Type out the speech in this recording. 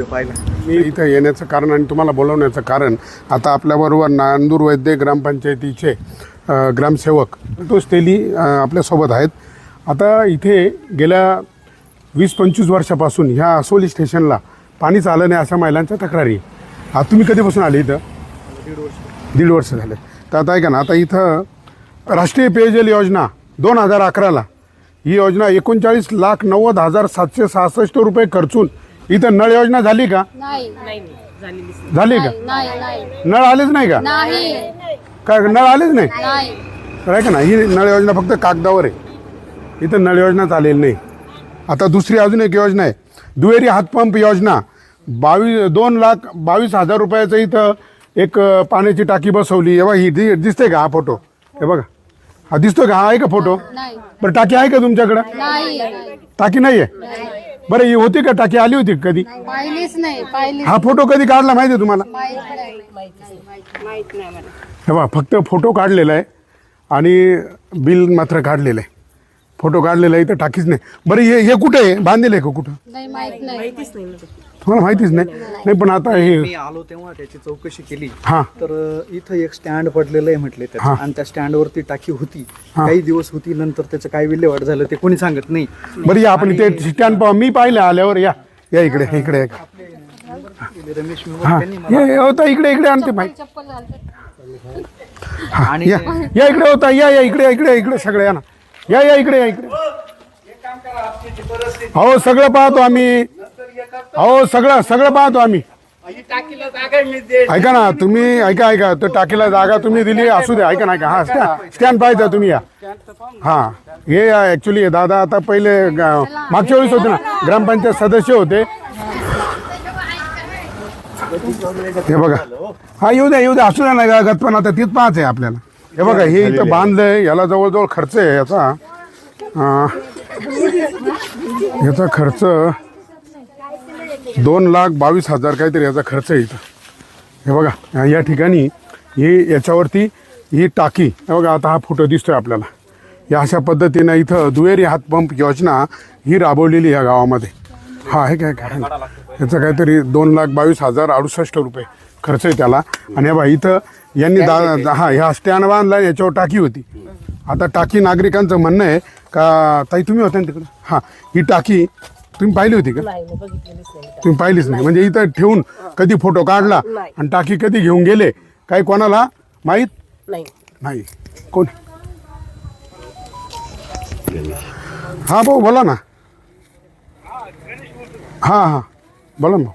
मी इथं येण्याचं कारण आणि तुम्हाला बोलवण्याचं कारण, आता आपल्याबरोबर नांदूर वैद्य ग्रामपंचायतीचे ग्रामसेवक संतोष तेली आपल्यासोबत आहेत. आता इथे गेल्या 20-25 वर्षापासून ह्या आसोली स्टेशनला पाणीच आलं नाही अशा महिलांच्या तक्रारी आहे. आता तुम्ही कधीपासून आले इथं? दीड वर्ष झाले. तर आता ऐका ना, आता इथं राष्ट्रीय पेयजल योजना 2011ला ही योजना 39,90,766 रुपये खर्चून इथं नळ योजना झाली का? नाही झाली का? नळ आलेच नाही का? काय नळ आलेच नाही? तर आहे का ना, ही नळ योजना फक्त कागदावर आहे, इथं नळ योजना चालेल नाही. आता दुसरी अजून एक योजना आहे, दुहेरी हातपंप योजना. 2,22,000 रुपयाचं इथं एक पाण्याची टाकी बसवली. हे बघा, ही दिसते का हा फोटो? हे बघा, हा दिसतोय का? हा आहे का फोटो? बरं, टाकी आहे का तुमच्याकडं? टाकी नाही आहे. बरं, ही होती का टाकी? आली होती कधी? हा फोटो कधी काढला माहिती आहे तुम्हाला? हे बघा, फक्त फोटो काढलेला आहे आणि बिल मात्र काढलेलं आहे. फोटो काढलेला आहे, इथं टाकीच नाही. बरं, हे कुठे आहे? बांधलेलं आहे का कुठं? तुम्हाला माहितीच नाही? नाही, पण आता हे मी आलो तेव्हा त्याची चौकशी केली. हां, तर इथं एक स्टँड पडलेलं आहे म्हटले त्याचं, आणि त्या स्टँडवरती टाकी होती, काही दिवस होती, नंतर त्याचं काय विल्हेवाट झालं ते कोणी सांगत नाही. बरं, या आपण ते स्टँड पाहू. मी पाहिलं आल्यावर. या इकडे इकडे. रमेश हां, हे होता इकडे आणते माहिती. आणि या इकडे होता. या इकडे सगळे या ना. या इकडे. हो, सगळं पाहतो आम्ही. हो, सगळं पाहतो आम्ही. ऐका ना, तुम्ही ऐका, तर टाकीला जागा तुम्ही दिली असू द्या. ऐका ना, हा स्टँड पाहिजे तुम्ही. या हां, हे ॲक्च्युली दादा आता पहिले मागच्या वेळेस होते ना, ग्रामपंचायत सदस्य होते. हे बघा, हा येऊ द्या असू द्या ना गत, पण आता तीच पाहच आहे आपल्याला. हे बघा, हे इथं बांधलंय, याला जवळजवळ खर्च आहे याचा खर्च 2,22,000 काहीतरी याचा खर्च आहे इथं. हे बघा, या ठिकाणी ही याच्यावरती ही टाकी. हे बघा, आता हा फोटो दिसतोय आपल्याला. या अशा पद्धतीनं इथं दुहेरी हातपंप योजना ही राबवलेली या गावामध्ये. हा आहे काय याचं काहीतरी 2,22,068 रुपये खर्च आहे त्याला. आणि बघा, इथं यांनी ह्या स्टँड बांधला, याच्यावर टाकी होती. आता टाकी नागरिकांचं म्हणणं आहे का, ताई तुम्ही होता ना तिकडं? हां, ही टाकी तुम्ही पाहिली होती का? तुम्ही पाहिलीच नाही. म्हणजे इथं ठेवून कधी फोटो काढला आणि टाकी कधी घेऊन गेले काही कोणाला माहीत नाही. कोण? हां भाऊ, बोला ना. हां बोला ना.